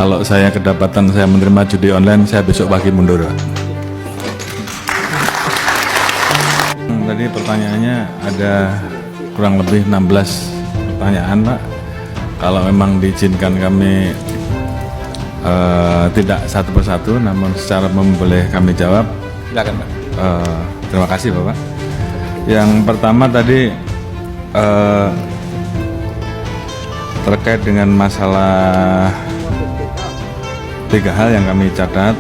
Kalau saya kedapatan saya menerima judi online, saya besok pagi mundur, Pak. Tadi pertanyaannya ada kurang lebih 16 pertanyaan, Pak. Kalau memang diizinkan kami tidak satu persatu, namun secara umum boleh kami jawab. Silakan, Pak. Terima kasih, Bapak. Yang pertama tadi terkait dengan masalah 3 hal yang kami catat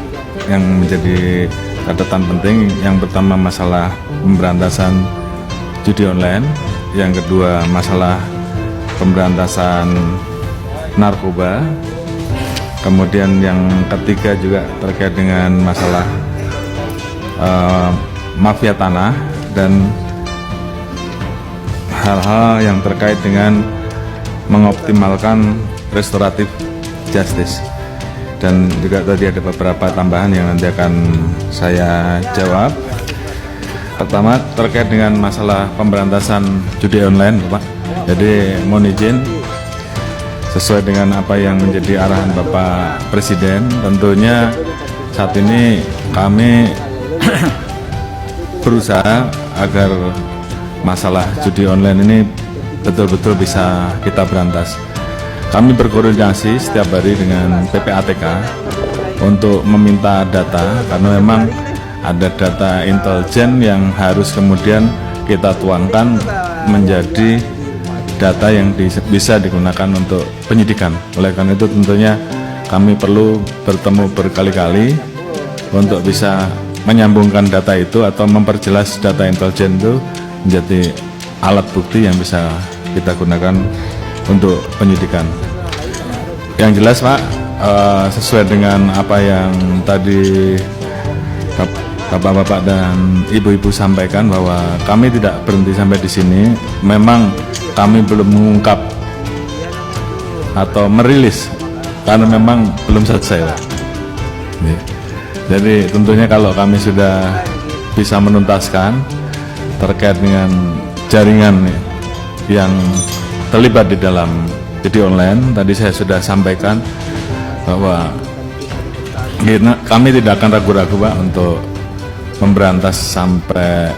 yang menjadi catatan penting. Yang pertama masalah pemberantasan judi online, yang kedua masalah pemberantasan narkoba, kemudian yang ketiga juga terkait dengan masalah mafia tanah dan hal-hal yang terkait dengan mengoptimalkan restoratif justice. Dan juga tadi ada beberapa tambahan yang nanti akan saya jawab. Pertama terkait dengan masalah pemberantasan judi online, Bapak. Jadi mohon izin, sesuai dengan apa yang menjadi arahan Bapak Presiden, tentunya saat ini kami berusaha agar masalah judi online ini betul-betul bisa kita berantas. Kami berkoordinasi setiap hari dengan PPATK untuk meminta data, karena memang ada data intelijen yang harus kemudian kita tuangkan menjadi data yang bisa digunakan untuk penyidikan. Oleh karena itu tentunya kami perlu bertemu berkali-kali untuk bisa menyambungkan data itu atau memperjelas data intelijen itu menjadi alat bukti yang bisa kita gunakan untuk penyidikan. Yang jelas, Pak, sesuai dengan apa yang tadi Bapak-bapak dan ibu-ibu sampaikan, bahwa kami tidak berhenti sampai di sini. Memang kami belum mengungkap atau merilis karena memang belum selesai, Pak. Jadi tentunya kalau kami sudah bisa menuntaskan terkait dengan jaringan yang terlibat di dalam judi online, tadi saya sudah sampaikan bahwa kami tidak akan ragu-ragu, Pak, untuk memberantas sampai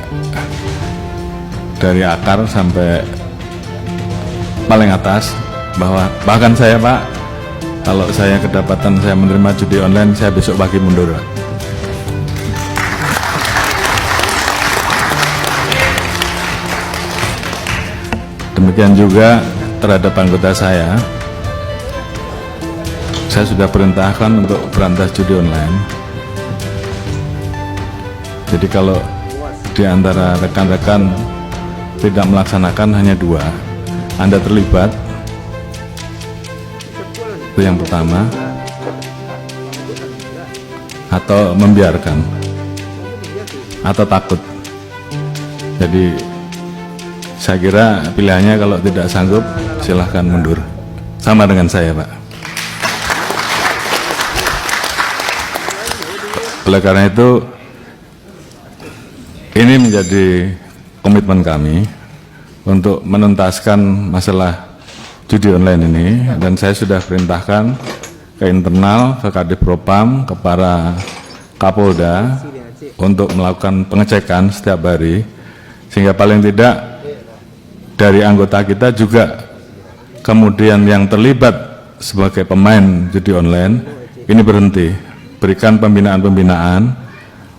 dari akar sampai paling atas. Bahkan saya, Pak, kalau saya kedapatan saya menerima judi online, saya besok pagi mundur, Pak. Demikian juga terhadap anggota saya sudah perintahkan untuk berantas judi online. Jadi kalau di antara rekan-rekan tidak melaksanakan hanya 2, Anda terlibat, itu yang pertama, atau membiarkan, atau takut. Jadi saya kira pilihannya kalau tidak sanggup silahkan mundur, sama dengan saya, Pak. Oleh karena itu, ini menjadi komitmen kami untuk menuntaskan masalah judi online ini, dan saya sudah perintahkan ke internal, ke Kadif Propam, ke para Kapolda untuk melakukan pengecekan setiap hari, sehingga paling tidak dari anggota kita juga kemudian yang terlibat sebagai pemain judi online ini berhenti. Berikan pembinaan-pembinaan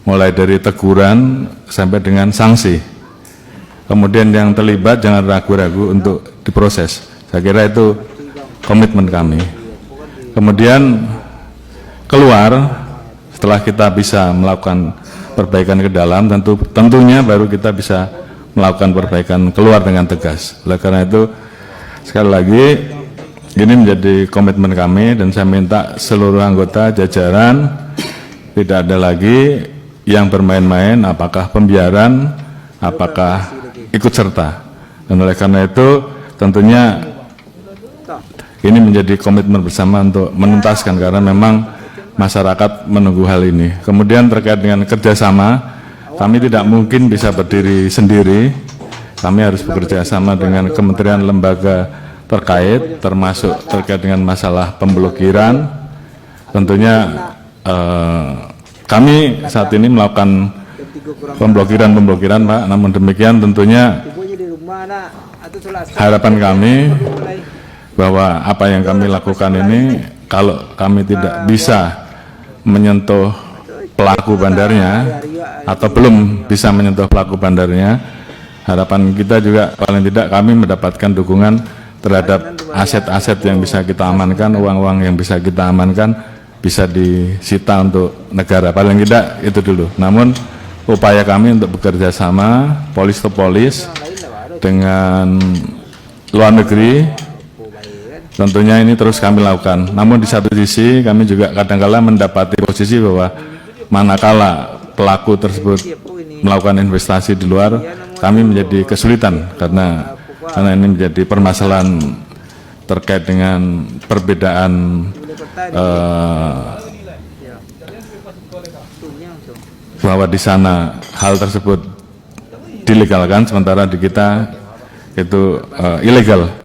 mulai dari teguran sampai dengan sanksi. Kemudian yang terlibat jangan ragu-ragu untuk diproses. Saya kira itu komitmen kami. Kemudian keluar, setelah kita bisa melakukan perbaikan ke dalam, tentunya baru kita bisa melakukan perbaikan keluar dengan tegas. Oleh karena itu, sekali lagi, ini menjadi komitmen kami, dan saya minta seluruh anggota jajaran tidak ada lagi yang bermain-main, apakah pembiaran, apakah ikut serta. Dan oleh karena itu tentunya ini menjadi komitmen bersama untuk menuntaskan, karena memang masyarakat menunggu hal ini. Kemudian terkait dengan kerjasama, kami tidak mungkin bisa berdiri sendiri. Kami harus bekerja sama dengan kementerian lembaga terkait, termasuk terkait dengan masalah pemblokiran, tentunya kami saat ini melakukan pemblokiran Pak, namun demikian tentunya harapan kami bahwa apa yang kami lakukan ini kalau kami tidak bisa menyentuh pelaku bandarnya atau belum bisa menyentuh pelaku bandarnya, harapan kita juga paling tidak kami mendapatkan dukungan terhadap aset-aset yang bisa kita amankan, uang-uang yang bisa kita amankan bisa disita untuk negara, paling tidak itu dulu. Namun upaya kami untuk bekerja sama polis to polis dengan luar negeri tentunya ini terus kami lakukan. Namun di satu sisi kami juga kadang-kala mendapati posisi bahwa manakala pelaku tersebut melakukan investasi di luar, kami menjadi kesulitan karena ini menjadi permasalahan terkait dengan perbedaan bahwa di sana hal tersebut dilegalkan sementara di kita itu ilegal.